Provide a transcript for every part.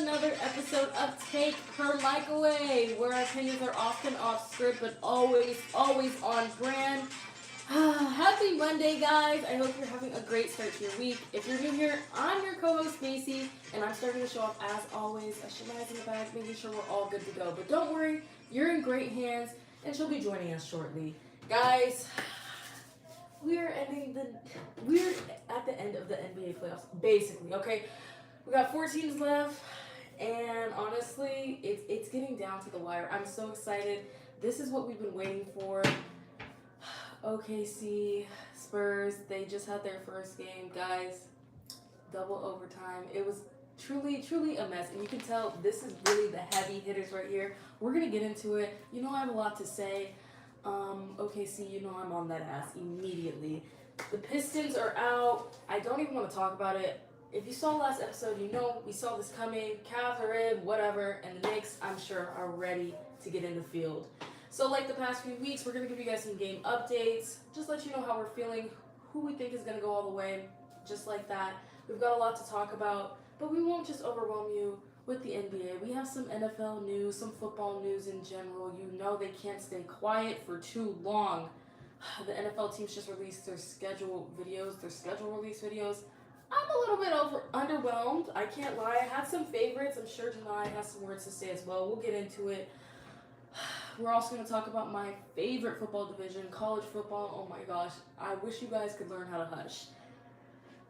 another episode of Take Her Mic Away, where our opinions are often off script, but always on brand. Happy Monday, guys. I hope you're having a great start to your week. If you're new here, I'm your co-host, Macy, and I'm starting the show off, as always, a Shai's in the bag, making sure we're all good to go. But don't worry, you're in great hands, and she'll be joining us shortly. Guys, we're at the end of the NBA playoffs, basically, okay? We got 4 teams left, and honestly, it's getting down to the wire. I'm so excited. This is what we've been waiting for. OKC, Spurs, they just had their first game. Guys, double overtime. It was truly a mess, and you can tell this is really the heavy hitters right here. We're going to get into it. You know I have a lot to say. OKC, you know I'm on that ass immediately. The Pistons are out. I don't even want to talk about it. If you saw last episode, you know we saw this coming. Cavs are in, whatever, and the Knicks, I'm sure, are ready to get in the field. So like the past few weeks, we're going to give you guys some game updates, just let you know how we're feeling, who we think is going to go all the way, just like that. We've got a lot to talk about, but we won't just overwhelm you with the NBA. We have some NFL news, some football news in general. You know they can't stay quiet for too long. The NFL teams just released their schedule release videos. I'm a little bit underwhelmed. I can't lie. I had some favorites. I'm sure Janai has some words to say as well. We'll get into it. We're also going to talk about my favorite football division, college football. Oh my gosh. I wish you guys could learn how to hush.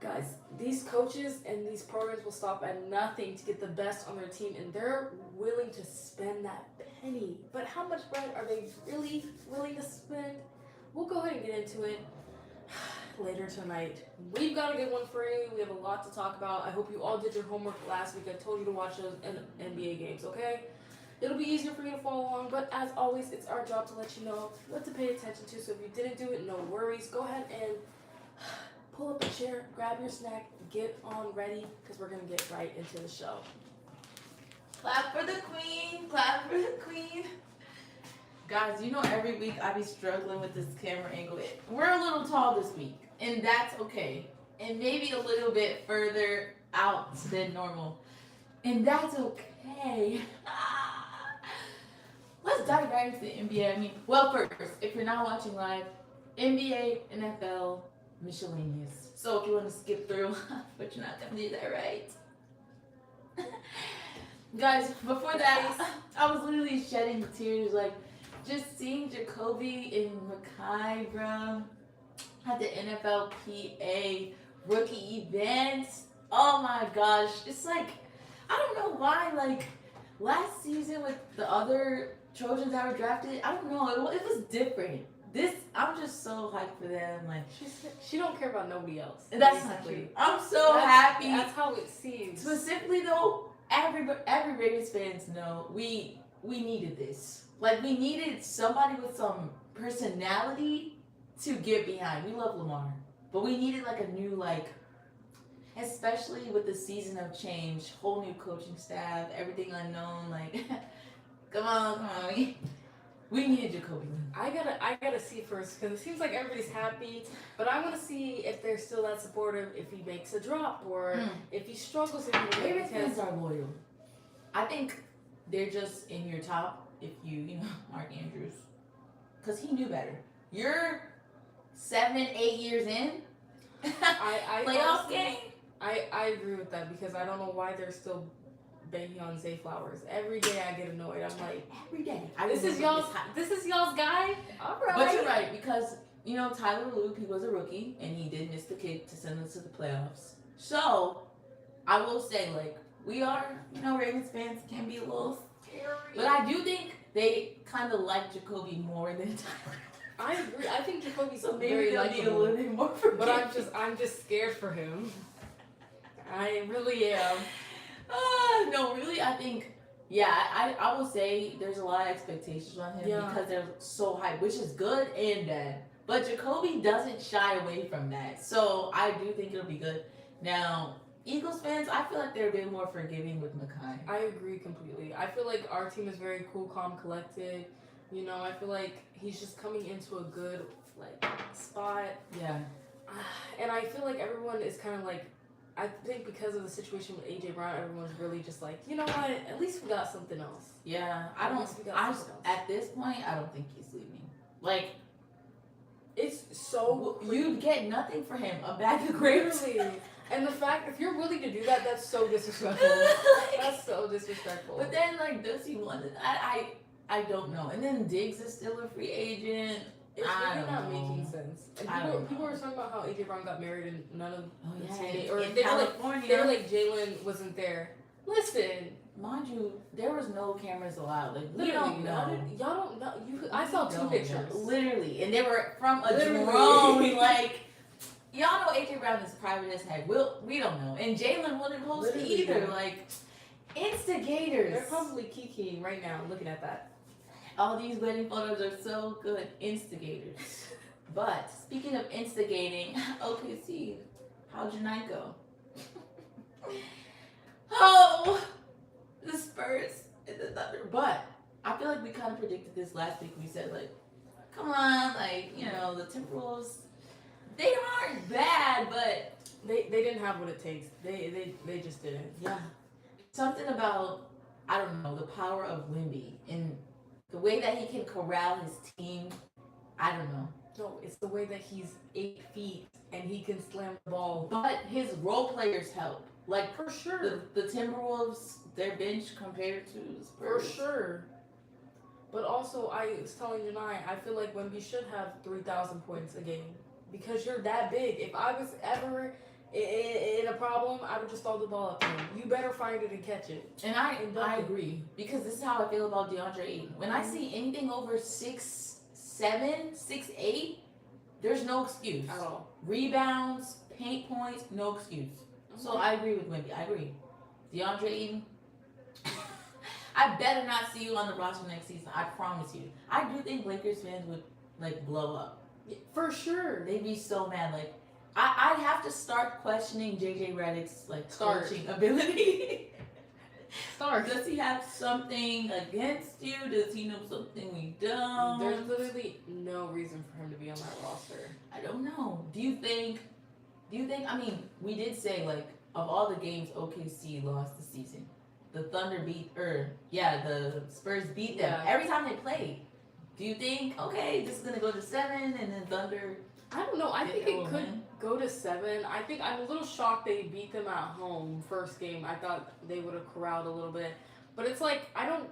Guys, these coaches and these programs will stop at nothing to get the best on their team, and they're willing to spend that penny. But how much bread are they really willing to spend? We'll go ahead and get into it later tonight. We've got a good one for you. We have a lot to talk about. I hope you all did your homework last week. I told you to watch those NBA games, okay? It'll be easier for you to follow along, but as always, it's our job to let you know what to pay attention to. So if you didn't do it, no worries. Go ahead and pull up a chair, grab your snack, get on ready, because we're going to get right into the show. Clap for the queen, clap for the queen. Guys, you know every week I be struggling with this camera angle. We're a little tall this week, and that's okay. And maybe a little bit further out than normal, and that's okay. Let's dive right into the NBA. Well, first, if you're not watching live, NBA, NFL, miscellaneous. So if you want to skip through, but you're not going to do that, right? Guys, before that, I was literally shedding tears, like, just seeing Jacoby and Makai, bro, at the NFLPA rookie events. Oh my gosh. It's like, I don't know why, like, last season with the other Trojans that were drafted, I don't know, it was different. I'm just so hyped for them. Like, she don't care about nobody else. That's not true. I'm so happy. That's how it seems. Specifically though, every Ravens fans know we needed this. Like, we needed somebody with some personality to get behind. We love Lamar, but we needed like a new, like, especially with the season of change, whole new coaching staff, everything unknown. Like, come on. We needed Jacoby. I gotta see first, because it seems like everybody's happy, but I want to see if they're still that supportive, if he makes a drop, or if he struggles in the Ravens fans are loyal. I think they're just in your top if you know, Mark Andrews. Because he knew better. You're 7-8 years in. I playoff game. I agree with that, because I don't know why they're still banging on Zay Flowers. Every day I get annoyed. I'm like, every day. This is y'all's guy? All right. But you're right, because, you know, Tyler Luke, he was a rookie, and he did miss the kick to send us to the playoffs. So, I will say, like, we are, you know, Ravens fans can be a little scary. But I do think they kind of like Jacoby more than Tyler. I agree. I think Jacoby's so maybe very they'll need a little bit more for. But I'm just scared for him. I really am. No, really, I think, yeah, I will say there's a lot of expectations on him because they're so high, which is good and bad. But Jacoby doesn't shy away from that. So I do think it'll be good. Now, Eagles fans, I feel like they're a bit more forgiving with Makai. I agree completely. I feel like our team is very cool, calm, collected. You know, I feel like he's just coming into a good, like, spot. Yeah. And I feel like everyone is kind of like I think because of the situation with AJ Brown, everyone's really just like, you know what? At least we got something else. Yeah, At least we got something else. At this point, I don't think he's leaving. Like, it's so you'd get nothing for him, a bag of grapes. Literally. And the fact, if you're willing to do that, that's so disrespectful. That's so disrespectful. But then, like, does he want it? I don't know. And then Diggs is still a free agent. It's really not making sense. And people were talking about how AJ Brown got married and none of his teammates, or they were like Jalen wasn't there. Listen, mind you, there was no cameras allowed. Like, we literally, don't know. Y'all don't know. I saw two pictures. Literally, and they were from a drone. Like, y'all know AJ Brown is private as heck. We don't know, and Jalen wouldn't post it either. Like, instigators. They're probably kikiing right now, looking at that. All these wedding photos are so good. Instigators. But speaking of instigating, OKC, how'd your night go? Oh, the Spurs and the Thunder. But I feel like we kind of predicted this last week. We said, like, come on, like, you know, the Timberwolves, they aren't bad, but they didn't have what it takes. They just didn't. Yeah. Something about, I don't know, the power of Wemby and the way that he can corral his team. I don't know. No, it's the way that he's 8 feet and he can slam the ball. But his role players help. Like, for sure. The Timberwolves, their bench compared to the Spurs. For sure. But also, I was telling Janai, I feel like Wemby should have 3,000 points a game. Because you're that big. If I was ever in a problem, I would just throw the ball up to him. You better find it and catch it. And I agree. Because this is how I feel about DeAndre Ayton. When I see anything over 6'7", 6'8", there's no excuse. At all. Rebounds, paint points, no excuse. So I agree with Wemby. I agree. DeAndre Ayton, I better not see you on the roster next season. I promise you. I do think Lakers fans would, like, blow up. For sure. They'd be so mad. Like, I'd have to start questioning JJ Redick's, like, coaching ability. Does he have something against you? Does he know something we don't? There's literally no reason for him to be on that roster. I don't know. Do you think, I mean, we did say, like, of all the games OKC lost this season, the Thunder the Spurs beat them every time they played. Do you think, okay, this is going to go to 7 and then Thunder? I don't know. I think it could go to 7. I think I'm a little shocked they beat them at home first game. I thought they would have corralled a little bit. But it's like, I don't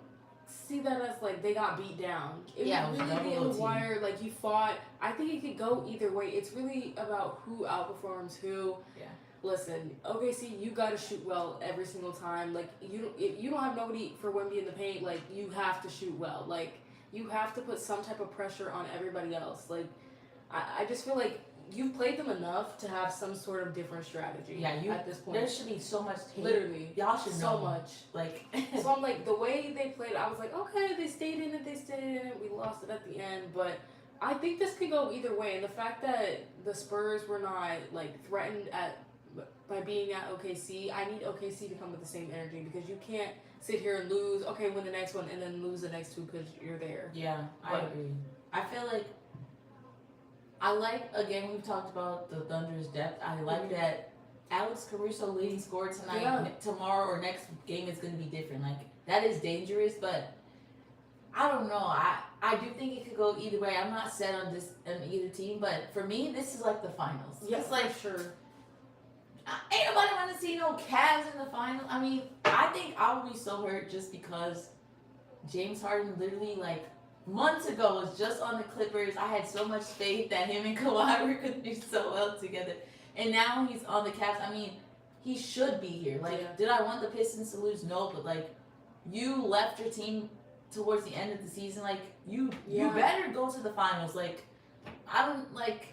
see that as like they got beat down. It was really the wire. Like, you fought. I think it could go either way. It's really about who outperforms who. Yeah. Listen, OKC, you got to shoot well every single time. Like, if you don't have nobody for Wemby in the paint, like, you have to shoot well. Like, you have to put some type of pressure on everybody else. Like, I just feel like you've played them enough to have some sort of different strategy. Yeah, at this point. There should be so much tape. Literally. Y'all should know. So much. Like, so I'm like, the way they played, I was like, okay, they stayed in it. We lost it at the end. But I think this could go either way. And the fact that the Spurs were not, like, threatened by being at OKC, I need OKC to come with the same energy because you can't sit here and lose, okay, win the next one, and then lose the next 2 because you're there. Yeah, I agree. I feel like, again, we've talked about the Thunder's depth. I like that Alex Caruso leading scorer tonight. Yeah. Tomorrow or next game is going to be different. Like, that is dangerous, but I don't know. I do think it could go either way. I'm not set on either team, but for me, this is like the finals. Yes, it's like, sure. Ain't nobody want to see no Cavs in the final. I mean, I think I would be so hurt just because James Harden literally, like, months ago was just on the Clippers. I had so much faith that him and Kawhi were going to do so well together. And now he's on the Cavs. I mean, he should be here. Like, did I want the Pistons to lose? No, but, like, you left your team towards the end of the season. Like, you better go to the finals. Like, I don't, like,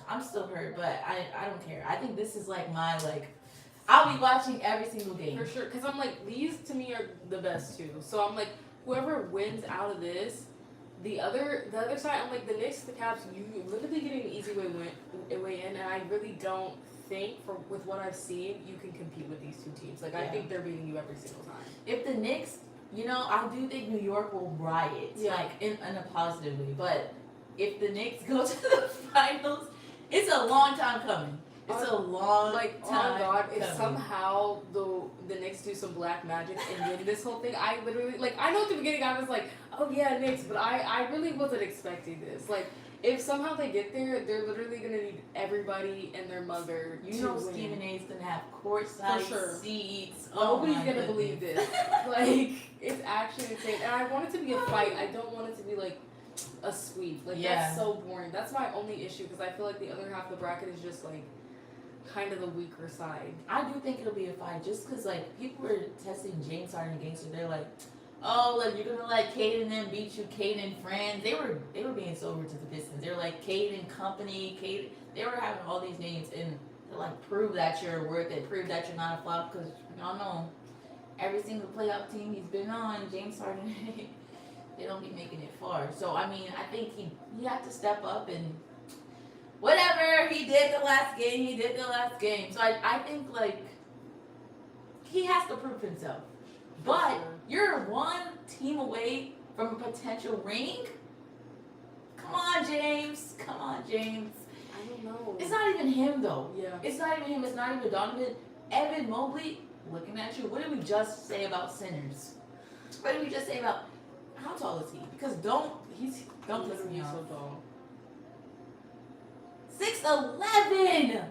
I'm still hurt, but I don't care. I think this is, like, my, like, I'll be watching every single game. For sure, because I'm like, these to me are the best 2. So I'm like, whoever wins out of this, the other side, I'm like, the Knicks, the Cavs, you literally getting an easy way in, and I really don't think, with what I've seen, you can compete with these 2 teams. Like, I think they're beating you every single time. If the Knicks, you know, I do think New York will riot, like, in a positive way, but if the Knicks go to the finals, it's a long time coming. It's a long like time. Oh God, if coming. somehow the Knicks do some black magic and win this whole thing, I literally like I know at the beginning I was like, oh yeah, Knicks, but I really wasn't expecting this. Like if somehow they get there, they're literally gonna need everybody and their mother. You know win. Stephen A's gonna have courtside sure. seats. Nobody's my gonna goodness. believe this. Like it's actually insane, and I want it to be a fight. I don't want it to be like a sweep. Like that's so boring. That's my only issue because I feel like the other half of the bracket is just like kind of the weaker side. I do think it'll be a fight just because like people were testing James Harden against her. They're like, oh, like you're gonna let Cade and them beat you, Cade and friends. They were being so rude to the Pistons. They were like Cade and company, Cade. They were having all these names and to like prove that you're worth it, prove that you're not a flop because y'all know every single playoff team he's been on, James Harden, they don't be making it far. So I mean, I think he had to step up and. Whatever, he did the last game. So I think, like, he has to prove himself. But you're one team away from a potential ring? Come on, James. I don't know. It's not even him, though. Yeah. It's not even him. It's not even Donovan. Evan Mobley, looking at you, what did we just say about Sinners? What did we just say about, how tall is he? Because don't piss me off. So tall. 6'11".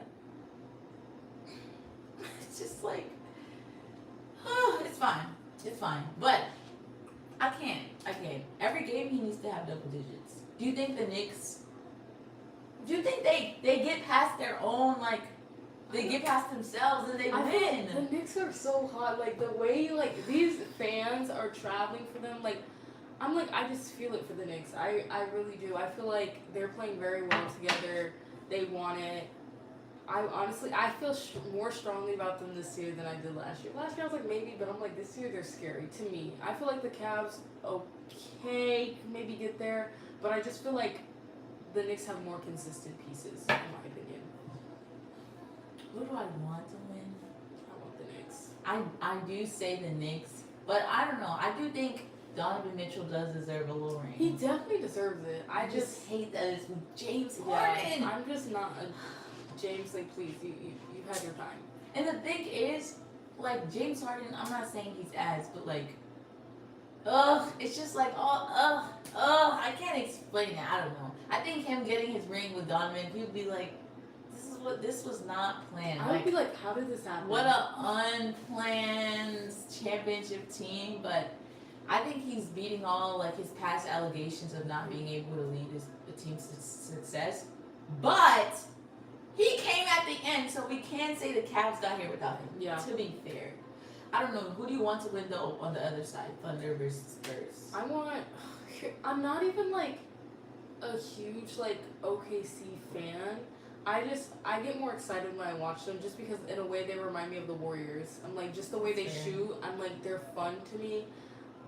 It's just like, it's fine. But I can't. Every game he needs to have double digits. Do you think the Knicks? Do you think they get past their own like? They get past themselves and they win. The Knicks are so hot. Like the way like these fans are traveling for them. Like I'm like I just feel it for the Knicks. I really do. I feel like they're playing very well together. They want it. I feel more strongly about them this year than I did last year. Last year I was like maybe, but I'm like this year they're scary to me. I feel like the Cavs okay maybe get there, but I just feel like the Knicks have more consistent pieces in my opinion. Who do I want to win? I want the Knicks. I do say the Knicks, but I don't know. I do think Donovan Mitchell does deserve a little ring. He definitely deserves it. I just hate that it's with James Harden. I'm just not a James. Like, please, you had your time. And the thing is, like James Harden, I'm not saying he's ass, but like, it's just like I can't explain it. I don't know. I think him getting his ring with Donovan, he would be like, this was not planned. I would be like, how did this happen? What a unplanned championship team, but. I think he's beating all like his past allegations of not being able to lead the team's success. But he came at the end, so we can say the Cavs got here without him. Yeah. To be fair, I don't know who do you want to win though on the other side, Thunder versus Spurs. I'm not even like a huge like OKC fan. I get more excited when I watch them just because in a way they remind me of the Warriors. I'm like just the way they shoot. I'm like they're fun to me.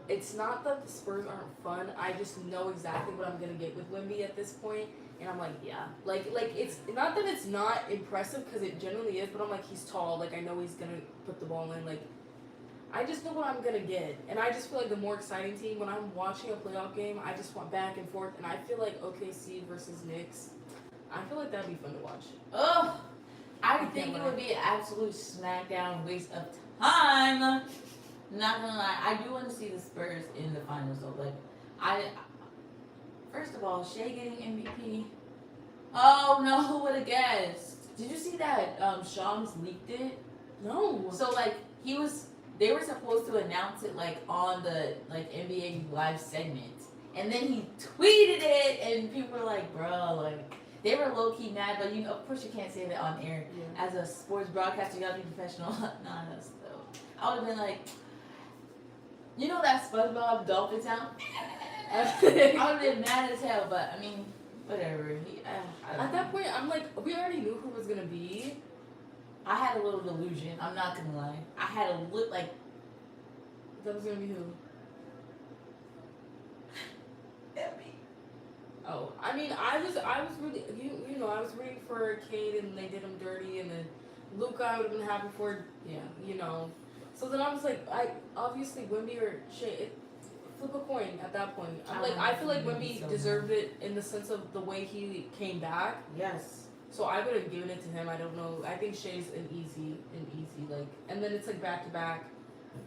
It's not that the Spurs aren't fun. I just know exactly what I'm gonna get with Wemby at this point, and I'm like, yeah, like it's not that it's not impressive because it generally is, but I'm like he's tall. Like I know he's gonna put the ball in. Like I just know what I'm gonna get, and I just feel like the more exciting team when I'm watching a playoff game, I just want back and forth, and I feel like OKC versus Knicks. I feel like that'd be fun to watch. Oh, I think it would be an absolute smackdown waste of time. Not gonna lie, I do want to see the Spurs in the finals though. Like, first of all, Shai getting MVP. Oh no, who would have guessed? Did you see that Shams leaked it? No. So like they were supposed to announce it like on the like NBA live segment, and then he tweeted it, and people were like, bro, like they were low key mad, but of course you can't say that on air. Yeah. As a sports broadcaster, you gotta be professional. Not us though. I would have been like. You know that SpongeBob dolphin sound? I would have been mad as hell, but I mean, whatever. At that point, I'm like, we already knew who it was gonna be. I had a little delusion. I'm not gonna lie. I had a look like that was gonna be who? Emmy. Oh, I mean, I was really, you know, I was rooting for Cade, and they did him dirty, and then Luka I would have been happy for, you know. So then I was like, obviously Wemby or Shai, flip a coin at that point. I feel like Wemby deserved it in the sense of the way he came back. Yes. So I would have given it to him. I don't know. I think Shai's an easy like, and then it's like back to back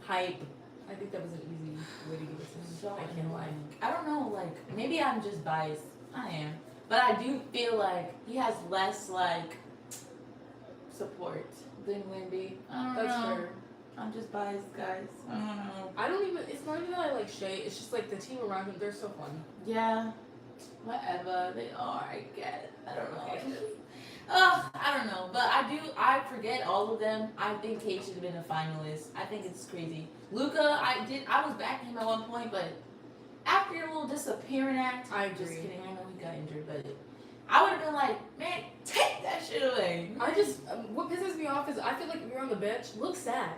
hype. I think that was an easy way to give it to him. So I can't lie. I don't know, like maybe I'm just biased. I am, but I do feel like he has less like support than Wemby. I don't That's know. fair. I'm just biased, guys. I don't know. I don't even. It's not even that I like Shai. It's just like the team around him. They're so fun. Yeah, whatever they are, I guess. I don't know. I don't know, but I forget all of them. I think Kate should have been a finalist. I think it's crazy. Luka, I was backing him at one point, but after your little disappearing act, I agree. Just kidding. I know he got injured, but I would have been like, man, take that shit away. I just what pisses me off is I feel like if you're on the bench, look sad.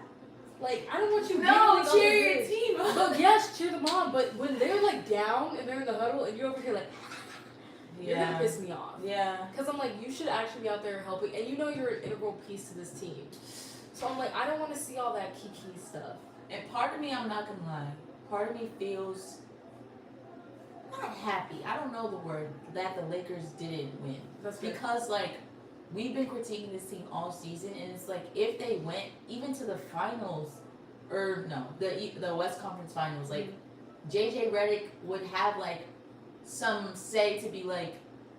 Like I don't want you. No, giggling cheer on the your bench. team on. Look, yes, cheer them on. But when they're like down and they're in the huddle and you're over here like, you're gonna piss me off. Yeah. Because I'm like, you should actually be out there helping, and you know you're an integral piece to this team. So I'm like, I don't want to see all that kiki stuff. And part of me, I'm not gonna lie, part of me feels not happy. I don't know the word that the Lakers didn't win. That's fair. Because like we've been critiquing this team all season, and it's like if they went even to the finals, or no, the West Conference Finals, like JJ Redick would have like some say to be like,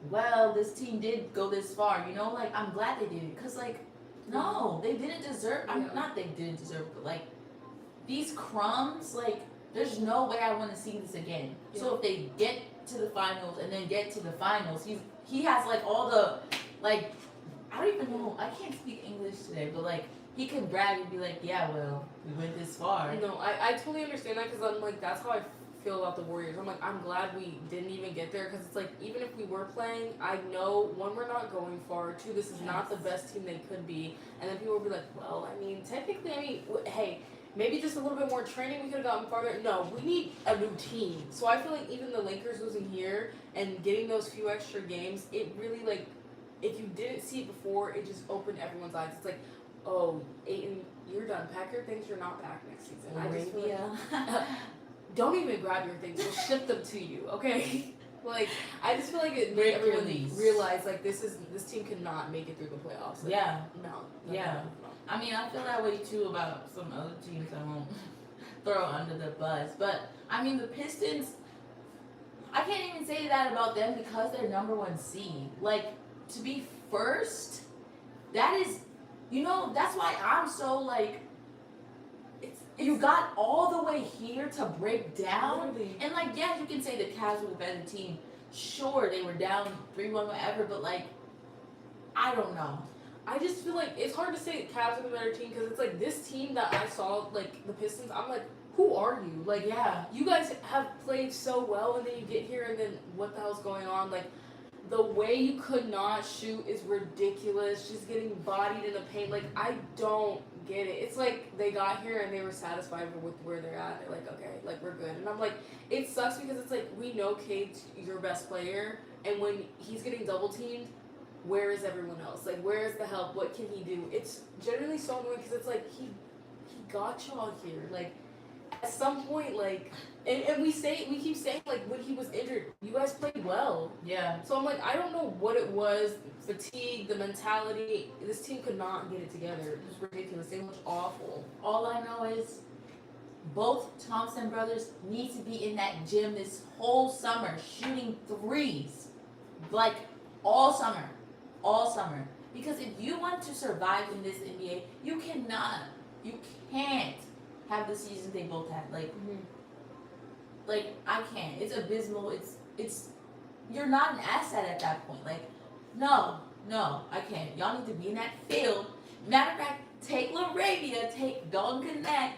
well, this team did go this far, you know, like I'm glad they did it, cause like no, they didn't deserve. Not they didn't deserve, but like these crumbs, like there's no way I want to see this again. Yeah. So if they get to the finals and then get to the finals, he has like all the like I don't even know. I can't speak English today, but like he can brag and be like, yeah, well, we went this far. No, I totally understand that because I'm like that's how I feel about the Warriors. I'm like I'm glad we didn't even get there because it's like even if we were playing, I know one we're not going far. Two, this is not the best team they could be, and then people will be like, well, I mean, technically, hey. Maybe just a little bit more training, we could have gotten farther. No, we need a new team. So I feel like even the Lakers losing here and getting those few extra games, it really, like, if you didn't see it before, it just opened everyone's eyes. It's like, oh, Aiden, you're done. Pack your things, you're not back next season. I just feel like, don't even grab your things. We'll ship them to you, okay? Like, I just feel like it made everyone realize, like, this team cannot make it through the playoffs. Like, no. Yeah. I mean, I feel that way too about some other teams I won't throw under the bus. But, I mean, the Pistons, I can't even say that about them because they're number one seed. Like, to be first, that is, you know, that's why I'm so, like, you got all the way here to break down. Really? And, like, yeah, you can say the Cavs were the better team. Sure, they were down 3-1, whatever, but, like, I don't know. I just feel like it's hard to say Cavs are the better team because it's like this team that I saw, like the Pistons, I'm like, who are you? Like, yeah, you guys have played so well and then you get here and then what the hell's going on? Like, the way you could not shoot is ridiculous. Just getting bodied in the paint. Like, I don't get it. It's like they got here and they were satisfied with where they're at. They're like, okay, like, we're good. And I'm like, it sucks because it's like, we know Cade's your best player and when he's getting double teamed, where is everyone else? Like, where is the help? What can he do? It's generally so annoying because it's like, he got y'all here. Like, at some point, like, and we keep saying, like, when he was injured, you guys played well. Yeah. So I'm like, I don't know what it was, fatigue, the mentality. This team could not get it together. It was ridiculous. They looked awful. All I know is both Thompson brothers need to be in that gym this whole summer, shooting threes. Like, all summer. Because if you want to survive in this NBA, you can't have the season they both had. Like, like I can't. It's abysmal. It's you're not an asset at that point. Like, no, I can't. Y'all need to be in that field. Matter of fact, take LaRavia, take Duncan Neck,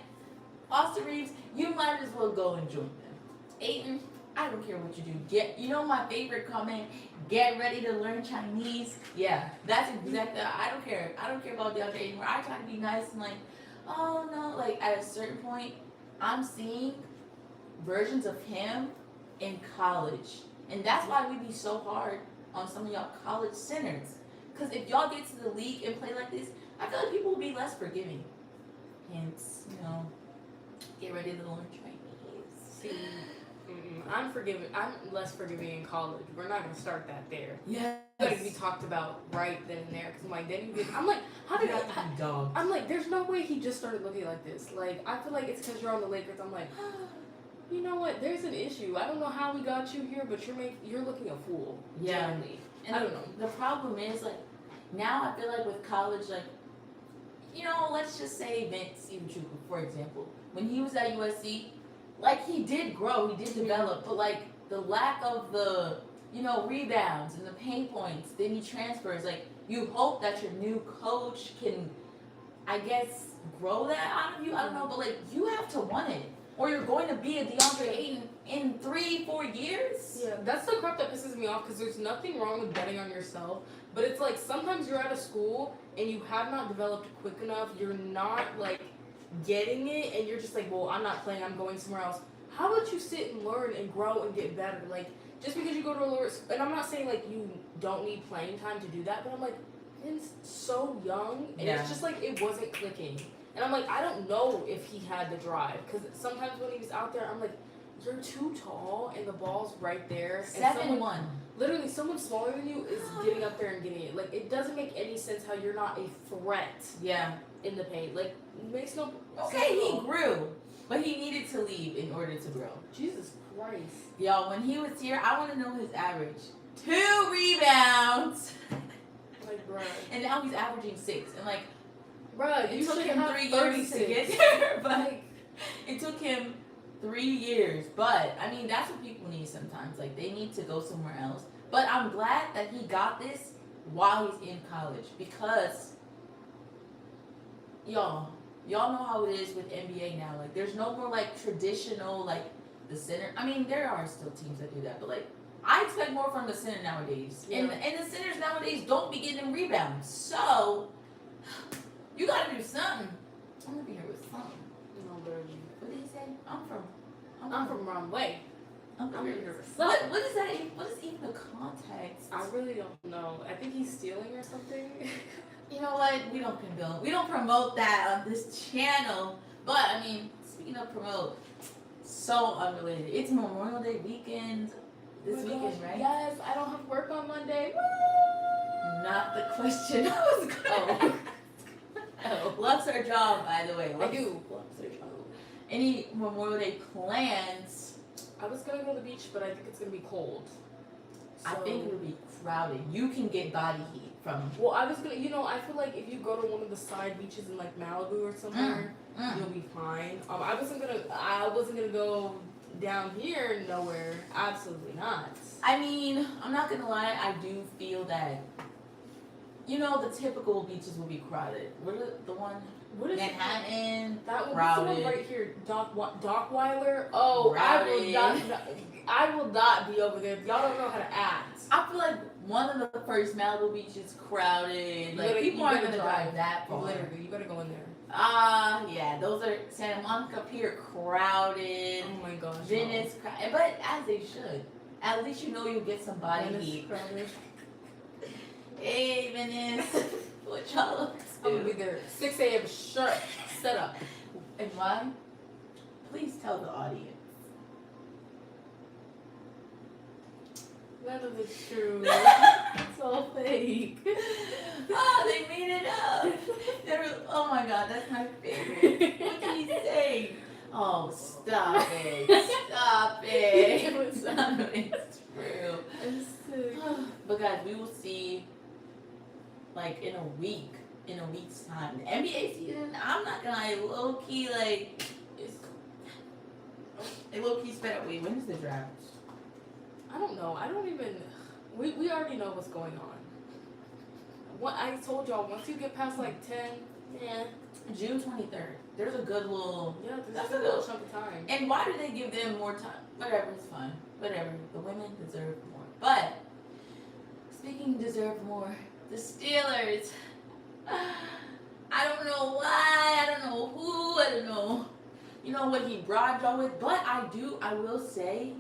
Austin Reeves. You might as well go and join them. Aiden, I don't care what you do. You know my favorite comment? Get ready to learn Chinese. Yeah, that's exactly. I don't care. I don't care about DeAndre anymore. I try to be nice and like, oh no. Like at a certain point, I'm seeing versions of him in college, and that's why we be so hard on some of y'all college centers. Because if y'all get to the league and play like this, I feel like people will be less forgiving. Hence, you know, get ready to learn Chinese. See, I'm less forgiving in college. We're not gonna start that there. Yeah. It's gotta be talked about right then and there. Cause I'm like, then you get. I'm like, how did dog? I'm like, there's no way he just started looking like this. Like, I feel like it's because you're on the Lakers. I'm like, you know what? There's an issue. I don't know how we got you here, but you're looking a fool. Yeah. Genuinely. And I don't know. The problem is, like, now I feel like with college, like, you know, let's just say Vince Iwuchukwu, for example, when he was at USC, like, he did grow, he did develop, but like the lack of the, you know, rebounds and the paint points, then he transfers. Like, you hope that your new coach can, I guess, grow that out of you. I don't know, but like, you have to want it, or you're going to be a DeAndre Ayton in 3-4 years. Yeah, that's the crap that pisses me off, because there's nothing wrong with betting on yourself, but it's like sometimes you're at a school and you have not developed quick enough, you're not like getting it, and you're just like, well, I'm not playing, I'm going somewhere else. How about you sit and learn and grow and get better? Like, just because you go to a lower school, and I'm not saying like you don't need playing time to do that, but I'm like, he's so young, and it's just like it wasn't clicking. And I'm like, I don't know if he had the drive, because sometimes when he was out there, I'm like, you're too tall and the ball's right there. 7-1. Literally, someone smaller than you is getting up there and getting it. Like, it doesn't make any sense how you're not a threat. Yeah. In the paint. Like, it makes no sense. Okay, he grew, but he needed to leave in order to grow. Jesus Christ. Y'all, when he was here, I want to know his average. 2 rebounds. Like, bruh. And now he's averaging 6. And like, bruh, it took him 3 years to get there, but it took him 3 years. But I mean, that's what people need sometimes. Like, they need to go somewhere else. But I'm glad that he got this while he's in college, because y'all know how it is with NBA now. Like, there's no more like traditional, like, the center. I mean, there are still teams that do that, but like, I expect more from the center nowadays. Yeah. And the centers nowadays don't be getting rebounds. So you gotta do something. I'm gonna be here with something. No, baby. What did he say? I'm from wrong way. I'm here here. with something. What is that? What is even the context? I really don't know. I think he's stealing or something. You know what? We don't condone. We don't promote that on this channel. But I mean, speaking of promote, so unrelated. It's Memorial Day weekend this weekend, right? Yes, I don't have work on Monday. Not the question I was going. Oh, loves her job, by the way. I do. Loves her job. Any Memorial Day plans? I was gonna go to the beach, but I think it's gonna be cold. I think it'll be crowded. You can get body heat from. Well, I was gonna, I feel like if you go to one of the side beaches in like Malibu or somewhere, you'll be fine. I wasn't gonna go down here nowhere. Absolutely not. I mean, I'm not gonna lie. I do feel that, the typical beaches will be crowded. What is the one? What is Manhattan? That one, crowded. What's the one right here? Dockweiler? Oh, Crowded. I will not be over there. Y'all don't know how to act. I feel like one of the first Malibu beaches crowded. Like, people aren't gonna drive that far. Literally, you better go in there. Yeah, those are Santa Monica Pier crowded. Oh my gosh. Venice crowded, but as they should. At least you'll get some body heat. Crowded. Hey, Venice. What y'all up to? I'm gonna be there 6 a.m. sharp. Set up. And why? Please tell the audience. None of it's true. It's all fake. Oh, they made it up. Oh my god, that's my favorite. What did he say? Oh, stop it. Stop it. It's true. I'm sick. But guys, we will see, like, in a week's time. The NBA season, I'm not gonna lie, low-key, like, it low-key sped up. Wait, when is the draft? I don't know. I don't even. We already know what's going on. What I told y'all, once you get past like 10, June 23rd. There's a good little. Yeah, that's a little chunk of time. And why do they give them more time? Whatever, it's fine. Whatever. The women deserve more. But speaking deserve more, the Steelers. I don't know why. I don't know who. I don't know. What he bribed y'all with. But I will say,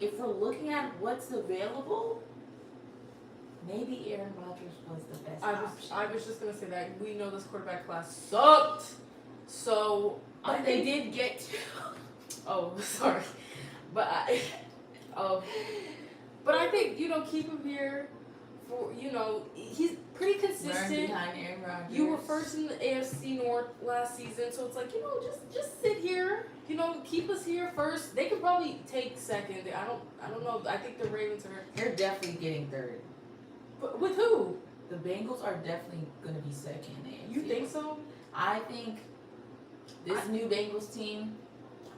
if we're looking at what's available, maybe Aaron Rodgers was the best option. I was just going to say that. We know this quarterback class sucked. So, but they did get to. Oh, sorry. But oh, but I think keep him here for he's pretty Learn consistent. behind Aaron Rodgers. You were first in the AFC North last season, so it's like just sit here. Keep us here first. They could probably take second. I don't know. I think the Ravens are. They're definitely getting third. But with who? The Bengals are definitely going to be second in the AFC. You think so? I think this new Bengals team.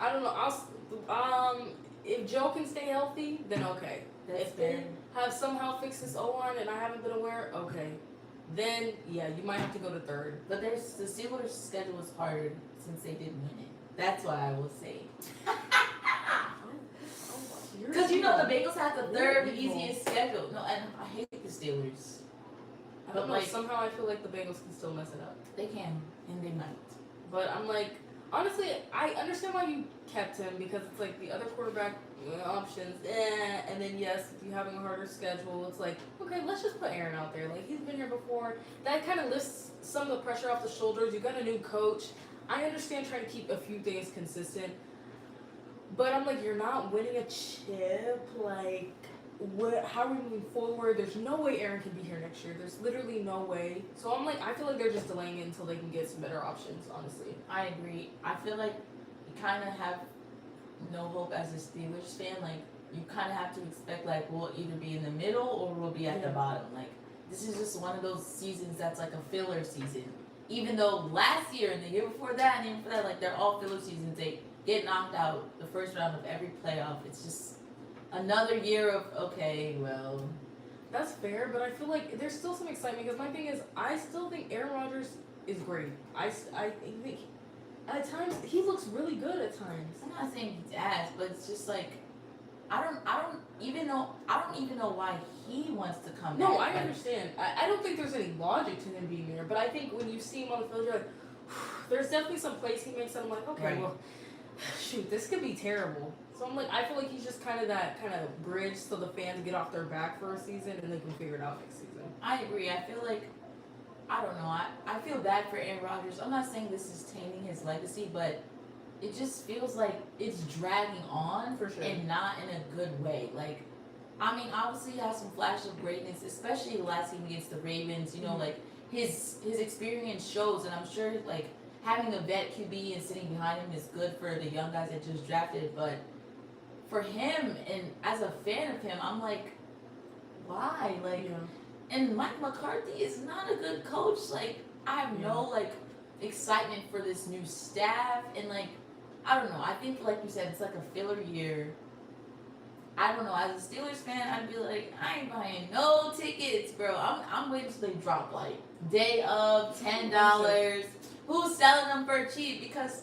I don't know. If Joe can stay healthy, then okay. That's if fair. they have somehow fixed this O-line and I haven't been aware, okay. Then yeah, you might have to go to third. But the Steelers' schedule was harder since they didn't win it. That's why I will say. Because the Bengals have the third easiest schedule. No, and I hate the Steelers. I don't know. Somehow I feel like the Bengals can still mess it up. They can, and they might. But I'm like, honestly, I understand why you kept him because it's like the other quarterback options, and then yes, if you're having a harder schedule, it's like, okay, let's just put Aaron out there. Like, he's been here before. That kind of lifts some of the pressure off the shoulders. You got a new coach. I understand trying to keep a few things consistent, but I'm like, you're not winning a chip. Like, how are we moving forward? There's no way Aaron can be here next year. There's literally no way. So I'm like, I feel like they're just delaying it until they can get some better options, honestly. I agree. I feel like you kind of have no hope as a Steelers fan. Like, you kind of have to expect, like, we'll either be in the middle or we'll be at the bottom. Like, this is just one of those seasons that's like a filler season. Even though last year and the year before that and the year before that, like, they're all filler seasons. They get knocked out the first round of every playoff. It's just another year of, okay, well. That's fair, but I feel like there's still some excitement because my thing is, I still think Aaron Rodgers is great. I think at times he looks really good at times. I'm not saying he's ass, but it's just like, I don't even know why he wants to come back. No, I understand. I don't think there's any logic to him being there, but I think when you see him on the field, you're like, there's definitely some plays he makes that I'm like, okay, well, shoot, this could be terrible. So I'm like, I feel like he's just kind of bridge so the fans get off their back for a season and they can figure it out next season. I agree. I feel like, I don't know, I feel bad for Aaron Rodgers. I'm not saying this is tainting his legacy, but it just feels like it's dragging on for sure, and not in a good way. Like, I mean, obviously he has some flash of greatness, especially the last game against the Ravens. Like his experience shows, and I'm sure like having a vet QB and sitting behind him is good for the young guys that just drafted. But for him, and as a fan of him, I'm like, why? Like, and Mike McCarthy is not a good coach. Like, I have no like excitement for this new staff, and like, I don't know. I think, like you said, it's like a filler year. I don't know. As a Steelers fan, I'd be like, I ain't buying no tickets, bro. I'm waiting till they drop like day of $10. Who's selling them for cheap? Because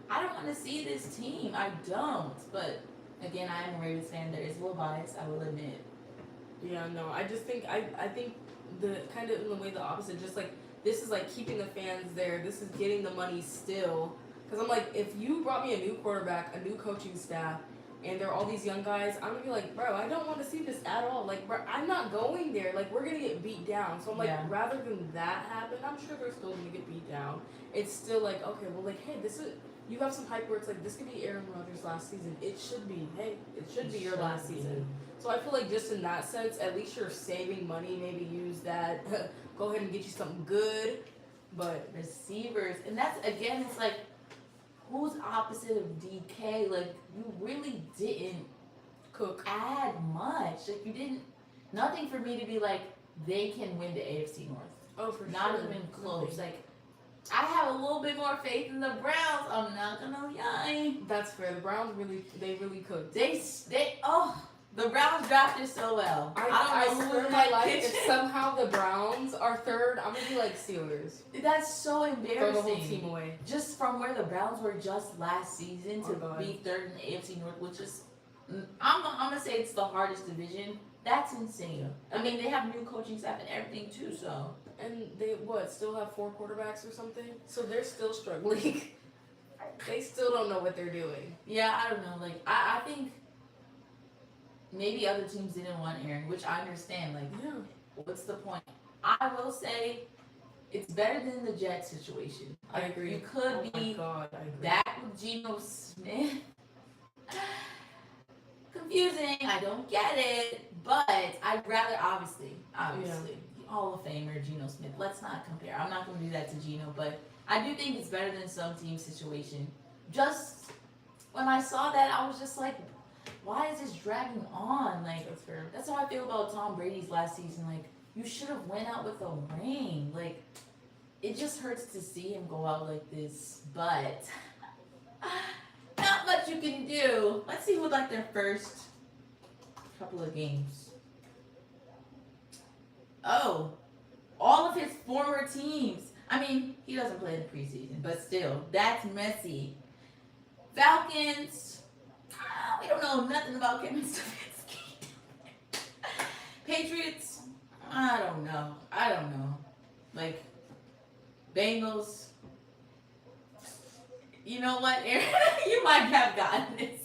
I don't want to see this team. I don't. But again, I am a Ravens fan. There is a little bias, I will admit. Yeah, no. I just think I think the kind of in the way the opposite. Just like this is like keeping the fans there. This is getting the money still. Because I'm like, if you brought me a new quarterback, a new coaching staff, and there are all these young guys, I'm going to be like, bro, I don't want to see this at all. Like, bro, I'm not going there. Like, we're going to get beat down. So I'm like, rather than that happen, I'm sure they're still going to get beat down. It's still like, okay, well, like, hey, this is, you have some hype where it's like, this could be Aaron Rodgers' last season. It should be, hey, it should be your last season. So I feel like just in that sense, at least you're saving money. Maybe use that. Go ahead and get you something good. But receivers, and that's, again, it's like, who's opposite of DK? Like, you really didn't add much. Like, you didn't, nothing for me to be like, they can win the AFC North. Oh, for Not sure. even close. Like, I have a little bit more faith in the Browns. I'm not gonna lie. That's fair. The Browns really cooked. The Browns drafted so well. I swear my life, if somehow the Browns are third, I'm gonna be like Steelers. That's so embarrassing. Throw the whole team away. Just from where the Browns were just last season to be third in the AFC North, which is, I'm gonna say it's the hardest division. That's insane. I mean, they have new coaching staff and everything too, so. And they still have 4 quarterbacks or something? So they're still struggling. They still don't know what they're doing. Yeah, I don't know. Like, I think maybe other teams didn't want Aaron, which I understand. Like, what's the point? I will say it's better than the Jets situation. I agree. You could be back with Geno Smith. confusing. I don't get it. But I'd rather, obviously, Hall of Famer Geno Smith. Let's not compare. I'm not going to do that to Geno, but I do think it's better than some team situation. Just when I saw that, I was just like, why is this dragging on? Like, that's how I feel about Tom Brady's last season. Like, you should have went out with a ring. Like, it just hurts to see him go out like this. But not much you can do. Let's see who like their first couple of games. Oh, all of his former teams. I mean, he doesn't play in the preseason, but still, that's messy. Falcons. We don't know nothing about Kevin Stefanski. Patriots. I don't know. Like, Bengals. You know what, Aaron? You might have gotten this.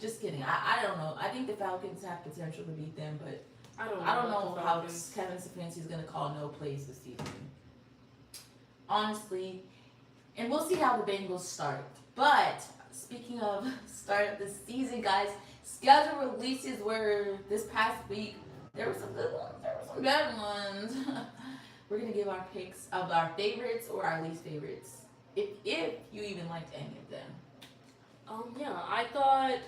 Just kidding. I don't know. I think the Falcons have potential to beat them, but I don't know how Kevin Stefanski is going to call no plays this season. Honestly. And we'll see how the Bengals start. But speaking of start of the season, guys, schedule releases were this past week. There were some good ones. There were some bad ones. We're going to give our picks of our favorites or our least favorites. If you even liked any of them. Yeah, I thought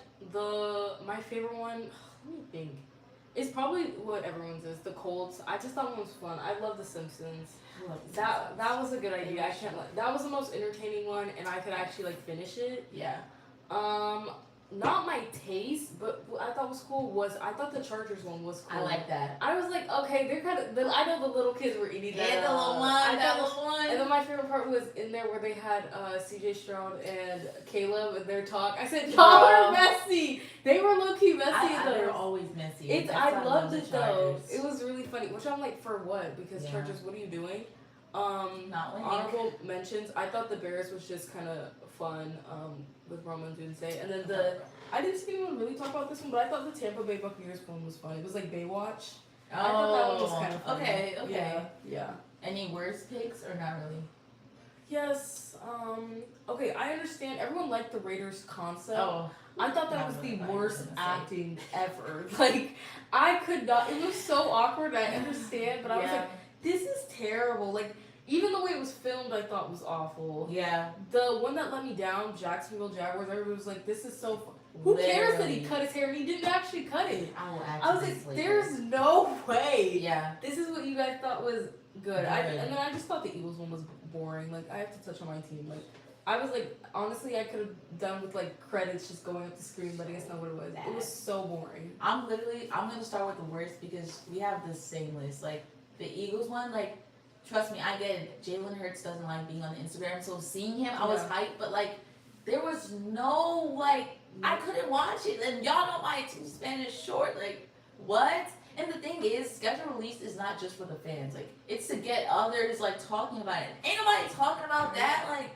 my favorite one, let me think. It's probably what everyone's is, the Colts. I just thought one was fun. I love The Simpsons. That was a good idea. I can't like that was the most entertaining one, and I could actually like finish it. Yeah. Not my taste, but what I thought was cool was I thought the Chargers one was cool. I like that. I was like, okay, they're kind of. I know the little kids were eating that. Yeah, the little one. And then my favorite part was in there where they had C.J. Stroud and Caleb and their talk. I said, y'all are messy. They were low key messy. They're always messy. I loved it though. It was really funny. Which I'm like, for what? Because Chargers, what are you doing? Not winning. Honorable mentions. I thought the Bears was just kind of fun. With Roman Dunze, and then I didn't see anyone really talk about this one, but I thought the Tampa Bay Buccaneers one was fun. It was like Baywatch. I thought that one was kind of fun. Okay. Yeah. Any worst picks or not really? Yes. Okay, I understand. Everyone liked the Raiders concept. Oh. I thought that was the worst acting ever. Like, I could not. It was so awkward. I understand, but I was like, this is terrible. Like, even the way it was filmed, I thought was awful. Yeah. The one that let me down, Jacksonville Jaguars, everybody was like, this is so Who cares that he cut his hair and he didn't actually cut it? I was like, there's no way. Yeah. This is what you guys thought was good. And then I just thought the Eagles one was boring. Like, I have to touch on my team. Like, I was like, honestly, I could have done with like credits just going up the screen, but I guess not what it was. It was so boring. I'm going to start with the worst because we have the same list. Like, the Eagles one, like, trust me, I get it. Jalen Hurts doesn't like being on Instagram, so seeing him, I was hyped, but like, there was no, like, I couldn't watch it. And y'all know my attention span is short. Like, what? And the thing is, schedule release is not just for the fans. Like, it's to get others, like, talking about it. Ain't nobody talking about that. Like,